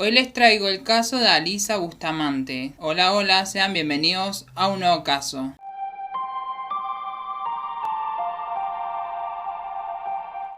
Hoy les traigo el caso de Alisa Bustamante. Hola, hola, sean bienvenidos a un nuevo caso.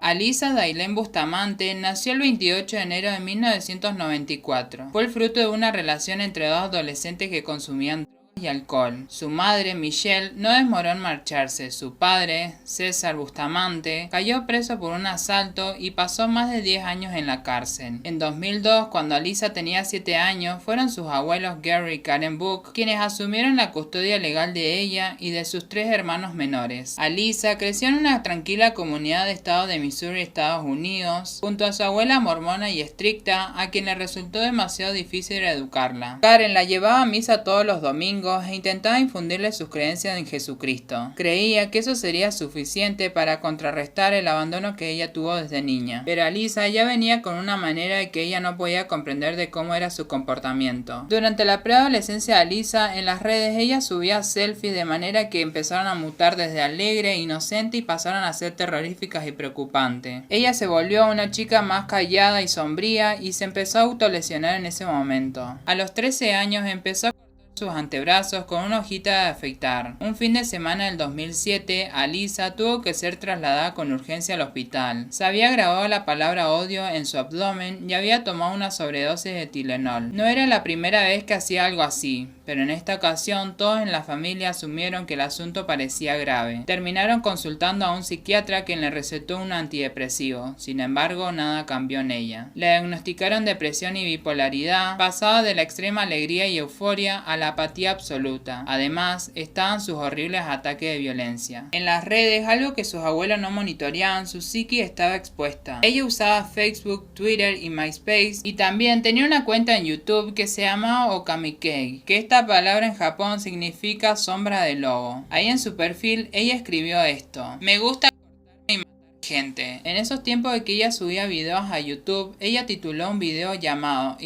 Alisa Dailén Bustamante nació el 28 de enero de 1994. Fue el fruto de una relación entre dos adolescentes que consumían drogas y alcohol. Su madre, Michelle, no demoró en marcharse. Su padre, César Bustamante, cayó preso por un asalto y pasó más de 10 años en la cárcel. En 2002, cuando Alisa tenía 7 años, fueron sus abuelos Gary y Karen Book quienes asumieron la custodia legal de ella y de sus 3 hermanos menores. Alisa creció en una tranquila comunidad de estado de Missouri, Estados Unidos, junto a su abuela mormona y estricta, a quien le resultó demasiado difícil educarla. Karen la llevaba a misa todos los domingos e intentaba infundirle sus creencias en Jesucristo. Creía que eso sería suficiente para contrarrestar el abandono que ella tuvo desde niña. Pero Alisa ya venía con una manera de que ella no podía comprender de cómo era su comportamiento. Durante la preadolescencia de Alisa, en las redes ella subía selfies de manera que empezaron a mutar desde alegre, inocente y pasaron a ser terroríficas y preocupantes. Ella se volvió una chica más callada y sombría y se empezó a autolesionar en ese momento. A los 13 años empezó a sus antebrazos con una hojita de afeitar. Un fin de semana del 2007, Alisa tuvo que ser trasladada con urgencia al hospital. Se había grabado la palabra odio en su abdomen y había tomado una sobredosis de Tylenol. No era la primera vez que hacía algo así, pero en esta ocasión todos en la familia asumieron que el asunto parecía grave. Terminaron consultando a un psiquiatra quien le recetó un antidepresivo. Sin embargo, nada cambió en ella. Le diagnosticaron depresión y bipolaridad, pasada de la extrema alegría y euforia a la apatía absoluta. Además, estaban sus horribles ataques de violencia. En las redes, algo que sus abuelos no monitoreaban, su psiqui estaba expuesta. Ella usaba Facebook, Twitter y MySpace, y también tenía una cuenta en YouTube que se llamaba Okamikei, que esta palabra en Japón significa sombra de lobo. Ahí en su perfil, ella escribió esto: me gusta cortarme y matar gente. En esos tiempos de que ella subía videos a YouTube, ella tituló un video llamado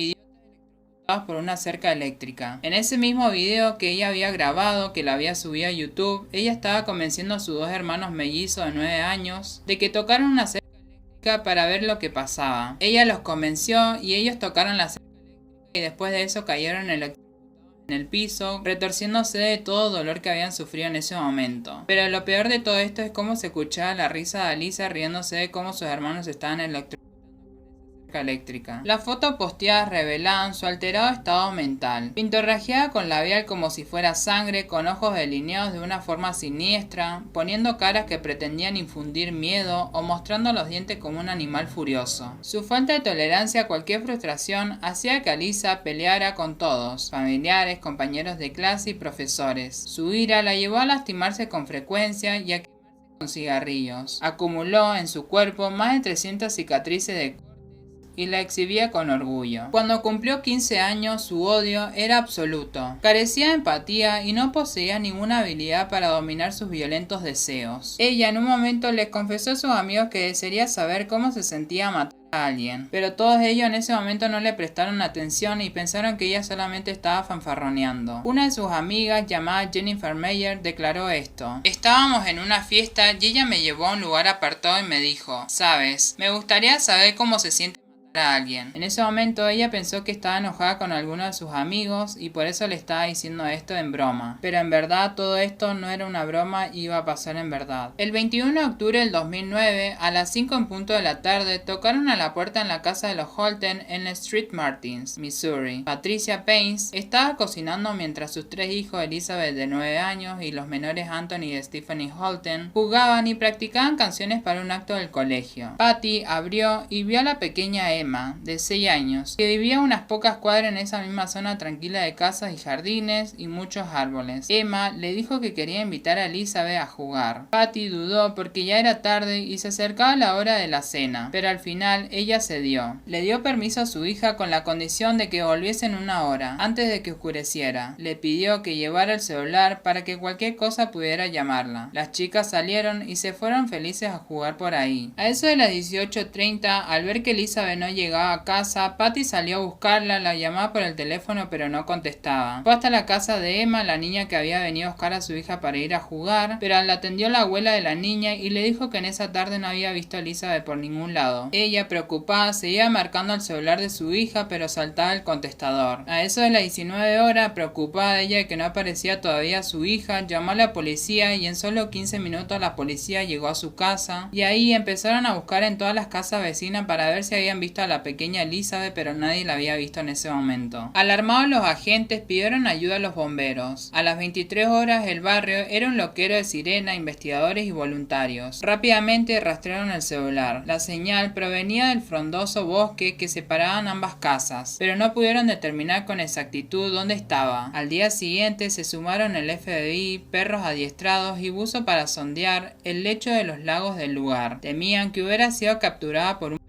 por una cerca eléctrica. En ese mismo video que ella había grabado, que la había subido a YouTube, ella estaba convenciendo a sus 2 hermanos mellizos de 9 años de que tocaran una cerca eléctrica para ver lo que pasaba. Ella los convenció y ellos tocaron la cerca eléctrica y después de eso cayeron electrocutados en el piso, retorciéndose de todo dolor que habían sufrido en ese momento. Pero lo peor de todo esto es cómo se escuchaba la risa de Alisa riéndose de cómo sus hermanos estaban electrocutados eléctrica. Las fotos posteadas revelaban su alterado estado mental, pintorrajeada con labial como si fuera sangre, con ojos delineados de una forma siniestra, poniendo caras que pretendían infundir miedo o mostrando los dientes como un animal furioso. Su falta de tolerancia a cualquier frustración hacía que Alisa peleara con todos, familiares, compañeros de clase y profesores. Su ira la llevó a lastimarse con frecuencia y a quemarse con cigarrillos. Acumuló en su cuerpo más de 300 cicatrices de y la exhibía con orgullo. Cuando cumplió 15 años, su odio era absoluto. Carecía de empatía y no poseía ninguna habilidad para dominar sus violentos deseos. Ella en un momento les confesó a sus amigos que desearía saber cómo se sentía matar a alguien, pero todos ellos en ese momento no le prestaron atención y pensaron que ella solamente estaba fanfarroneando. Una de sus amigas, llamada Jennifer Meyer, declaró esto: estábamos en una fiesta y ella me llevó a un lugar apartado y me dijo: sabes, me gustaría saber cómo se siente a alguien. En ese momento ella pensó que estaba enojada con alguno de sus amigos y por eso le estaba diciendo esto en broma. Pero en verdad todo esto no era una broma y iba a pasar en verdad. El 21 de octubre del 2009, a las 5 en punto de la tarde, tocaron a la puerta en la casa de los Holten en Street Martins, Missouri. Patricia Paines estaba cocinando mientras sus 3 hijos, Elizabeth de 9 años y los menores Anthony y Stephanie Holten, jugaban y practicaban canciones para un acto del colegio. Patty abrió y vio a la pequeña Emma, de 6 años, que vivía unas pocas cuadras en esa misma zona tranquila de casas y jardines y muchos árboles. Emma le dijo que quería invitar a Elizabeth a jugar. Patty dudó porque ya era tarde y se acercaba la hora de la cena, pero al final ella cedió. Le dio permiso a su hija con la condición de que volviese en una hora, antes de que oscureciera. Le pidió que llevara el celular para que cualquier cosa pudiera llamarla. Las chicas salieron y se fueron felices a jugar por ahí. A eso de las 18:30, al ver que Elizabeth no llegaba a casa, Patty salió a buscarla, la llamaba por el teléfono pero no contestaba. Fue hasta la casa de Emma, la niña que había venido a buscar a su hija para ir a jugar, pero la atendió la abuela de la niña y le dijo que en esa tarde no había visto a Elizabeth por ningún lado. Ella, preocupada, seguía marcando el celular de su hija, pero saltaba el contestador. A eso de las 19 horas, preocupada ella de que no aparecía todavía su hija, llamó a la policía y en solo 15 minutos la policía llegó a su casa y ahí empezaron a buscar en todas las casas vecinas para ver si habían visto a la pequeña Elizabeth, pero nadie la había visto en ese momento. Alarmados, los agentes pidieron ayuda a los bomberos. A las 23 horas el barrio era un loquero de sirena, investigadores y voluntarios. Rápidamente rastrearon el celular. La señal provenía del frondoso bosque que separaban ambas casas, pero no pudieron determinar con exactitud dónde estaba. Al día siguiente se sumaron el FBI, perros adiestrados y buzo para sondear el lecho de los lagos del lugar. Temían que hubiera sido capturada por un...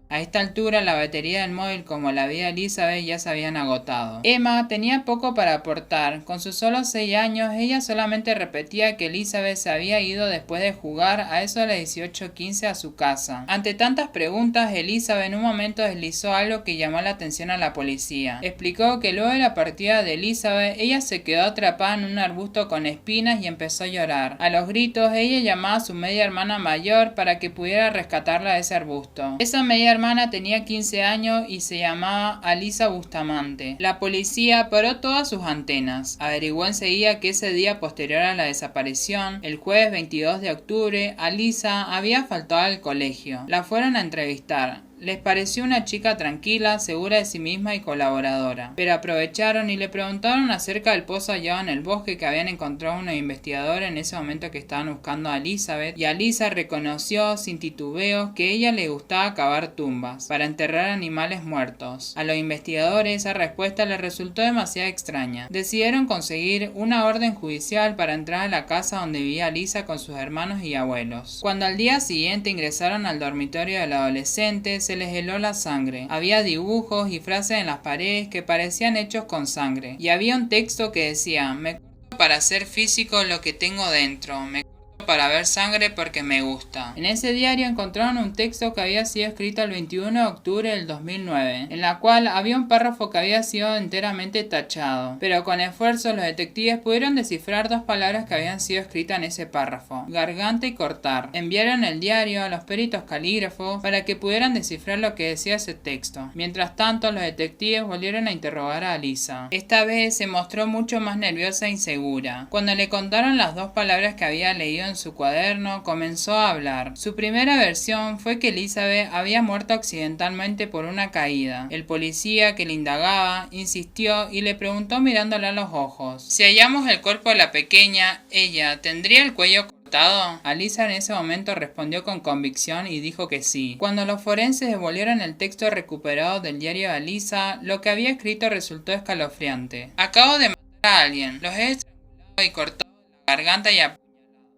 A esta altura la batería del móvil como la vida de Elizabeth ya se habían agotado. Emma tenía poco para aportar. Con sus solo 6 años ella solamente repetía que Elizabeth se había ido después de jugar a eso de las 18:15 a su casa. Ante tantas preguntas, Elizabeth en un momento deslizó algo que llamó la atención a la policía. Explicó que luego de la partida de Elizabeth ella se quedó atrapada en un arbusto con espinas y empezó a llorar. A los gritos ella llamaba a su media hermana mayor para que pudiera rescatarla de ese arbusto. Esa media hermana tenía 15 años y se llamaba Alisa Bustamante. La policía paró todas sus antenas. Averiguó enseguida que ese día posterior a la desaparición, el jueves 22 de octubre, Alisa había faltado al colegio. La fueron a entrevistar. Les pareció una chica tranquila, segura de sí misma y colaboradora. Pero aprovecharon y le preguntaron acerca del pozo hallado en el bosque que habían encontrado unos investigadores en ese momento que estaban buscando a Elizabeth. Y Alisa reconoció sin titubeos que a ella le gustaba cavar tumbas para enterrar animales muertos. A los investigadores esa respuesta les resultó demasiado extraña. Decidieron conseguir una orden judicial para entrar a la casa donde vivía Alisa con sus hermanos y abuelos. Cuando al día siguiente ingresaron al dormitorio del adolescente, se les heló la sangre. Había dibujos y frases en las paredes que parecían hechos con sangre. Y había un texto que decía: me corto para hacer físico lo que tengo dentro. Me corto para ver sangre porque me gusta. En ese diario encontraron un texto que había sido escrito el 21 de octubre del 2009, en la cual había un párrafo que había sido enteramente tachado. Pero con esfuerzo los detectives pudieron descifrar 2 palabras que habían sido escritas en ese párrafo: garganta y cortar. Enviaron el diario a los peritos calígrafos para que pudieran descifrar lo que decía ese texto. Mientras tanto, los detectives volvieron a interrogar a Alisa. Esta vez se mostró mucho más nerviosa e insegura. Cuando le contaron las 2 palabras que había leído en su cuaderno, comenzó a hablar. Su primera versión fue que Elizabeth había muerto accidentalmente por una caída. El policía que le indagaba insistió y le preguntó mirándole a los ojos: si hallamos el cuerpo de la pequeña, ¿ella tendría el cuello cortado? Alisa en ese momento respondió con convicción y dijo que sí. Cuando los forenses devolvieron el texto recuperado del diario de Alisa, lo que había escrito resultó escalofriante: acabo de matar a alguien, los he estrangulado y cortado la garganta y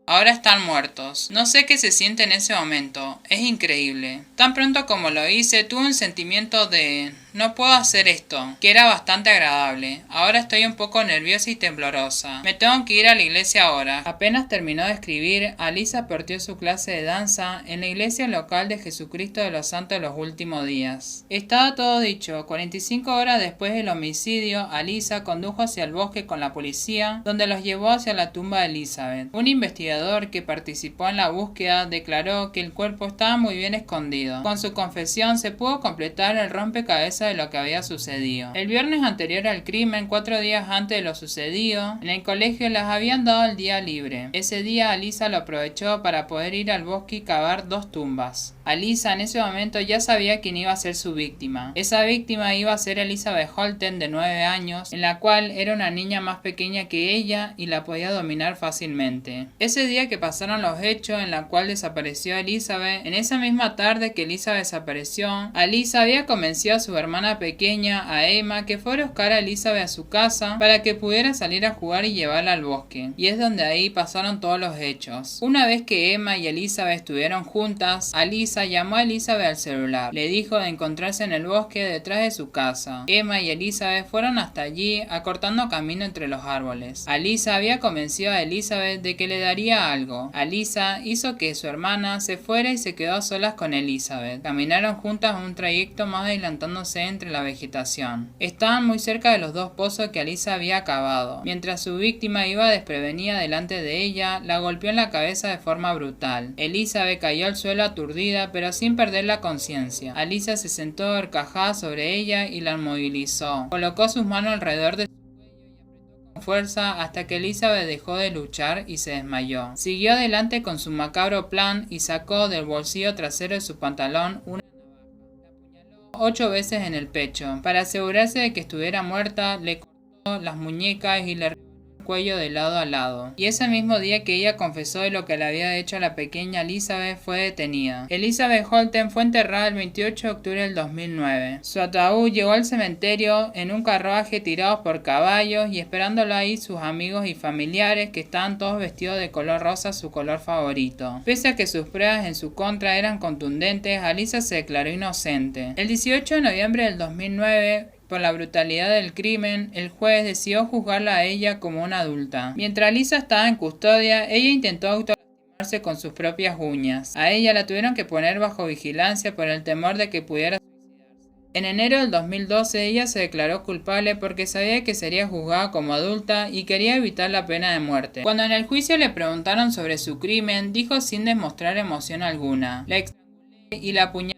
ahora están muertos. No sé qué se siente en ese momento. Es increíble. Tan pronto como lo hice, tuve un sentimiento de... no puedo hacer esto, que era bastante agradable. Ahora estoy un poco nerviosa y temblorosa. Me tengo que ir a la iglesia ahora. Apenas terminó de escribir, Alisa partió su clase de danza en la iglesia local de Jesucristo de los Santos de los Últimos Días. Estaba todo dicho. 45 horas después del homicidio, Alisa condujo hacia el bosque con la policía, donde los llevó hacia la tumba de Elizabeth. Un investigador que participó en la búsqueda declaró que el cuerpo estaba muy bien escondido. Con su confesión se pudo completar el rompecabezas de lo que había sucedido. El viernes anterior al crimen, 4 días antes de lo sucedido, en el colegio les habían dado el día libre. Ese día Alisa lo aprovechó para poder ir al bosque y cavar 2 tumbas. Alisa en ese momento ya sabía quién iba a ser su víctima. Esa víctima iba a ser Elizabeth Holten, de 9 años, en la cual era una niña más pequeña que ella y la podía dominar fácilmente. Ese día que pasaron los hechos en la cual desapareció Elizabeth, en esa misma tarde que Elizabeth desapareció, Alisa había convencido a su hermana pequeña, a Emma, que fuera a buscar a Elizabeth a su casa para que pudiera salir a jugar y llevarla al bosque. Y es donde ahí pasaron todos los hechos. Una vez que Emma y Elizabeth estuvieron juntas, Alisa llamó a Elizabeth al celular. Le dijo de encontrarse en el bosque detrás de su casa. Emma y Elizabeth fueron hasta allí, acortando camino entre los árboles. Alisa había convencido a Elizabeth de que le daría ocurría algo. Alisa hizo que su hermana se fuera y se quedó a solas con Elizabeth. Caminaron juntas un trayecto más adelantándose entre la vegetación. Estaban muy cerca de los dos pozos que Alisa había cavado. Mientras su víctima iba desprevenida delante de ella, la golpeó en la cabeza de forma brutal. Elizabeth cayó al suelo aturdida, pero sin perder la conciencia. Alisa se sentó horcajada sobre ella y la inmovilizó. Colocó sus manos alrededor de con fuerza hasta que Elizabeth dejó de luchar y se desmayó. Siguió adelante con su macabro plan y sacó del bolsillo trasero de su pantalón una 8 veces en el pecho. Para asegurarse de que estuviera muerta, le cortó las muñecas y le arrancó el cuello de lado a lado. Y ese mismo día que ella confesó de lo que le había hecho a la pequeña Elizabeth, fue detenida. Elizabeth Holten fue enterrada el 28 de octubre del 2009. Su ataúd llegó al cementerio en un carruaje tirados por caballos y esperándolo ahí sus amigos y familiares, que estaban todos vestidos de color rosa, su color favorito. Pese a que sus pruebas en su contra eran contundentes, Alisa se declaró inocente. El 18 de noviembre del 2009, por la brutalidad del crimen, el juez decidió juzgarla a ella como una adulta. Mientras Alisa estaba en custodia, ella intentó autolastimarse con sus propias uñas. A ella la tuvieron que poner bajo vigilancia por el temor de que pudiera suicidarse. En enero del 2012 ella se declaró culpable porque sabía que sería juzgada como adulta y quería evitar la pena de muerte. Cuando en el juicio le preguntaron sobre su crimen, dijo sin demostrar emoción alguna: "La estrangulé y la apuñalé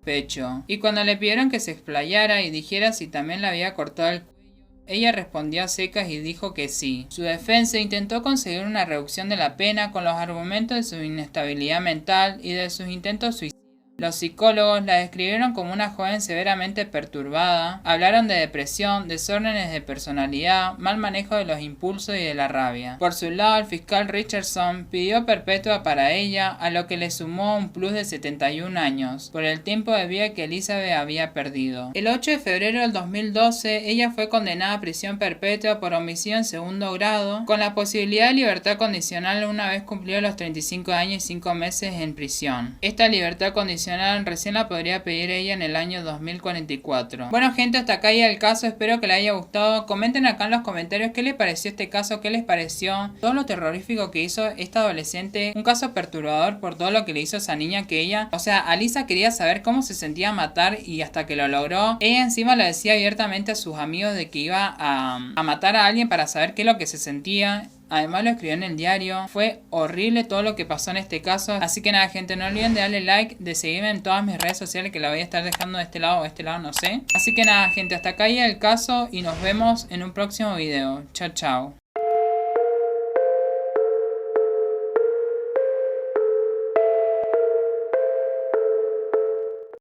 pecho". Y cuando le pidieron que se explayara y dijera si también le había cortado el cuello, ella respondió a secas y dijo que sí. Su defensa intentó conseguir una reducción de la pena con los argumentos de su inestabilidad mental y de sus intentos suicidas. Los psicólogos la describieron como una joven severamente perturbada, hablaron de depresión, desórdenes de personalidad, mal manejo de los impulsos y de la rabia. Por su lado, el fiscal Richardson pidió perpetua para ella, a lo que le sumó un plus de 71 años, por el tiempo de vida que Elizabeth había perdido. El 8 de febrero del 2012, ella fue condenada a prisión perpetua por homicidio en segundo grado, con la posibilidad de libertad condicional una vez cumplidos los 35 años y 5 meses en prisión. Esta libertad condicional recién la podría pedir ella en el año 2044. Bueno, gente, hasta acá ya el caso. Espero que les haya gustado. Comenten acá en los comentarios qué les pareció este caso, qué les pareció todo lo terrorífico que hizo esta adolescente. Un caso perturbador por todo lo que le hizo a esa niña, que ella, o sea, Alisa quería saber cómo se sentía matar y hasta que lo logró. Ella encima le decía abiertamente a sus amigos de que iba a matar a alguien para saber qué es lo que se sentía. Además lo escribió en el diario. Fue horrible todo lo que pasó en este caso. Así que nada, gente, no olviden de darle like, de seguirme en todas mis redes sociales, que la voy a estar dejando de este lado o de este lado, no sé. Así que nada, gente, hasta acá ya el caso y nos vemos en un próximo video. Chao, chao.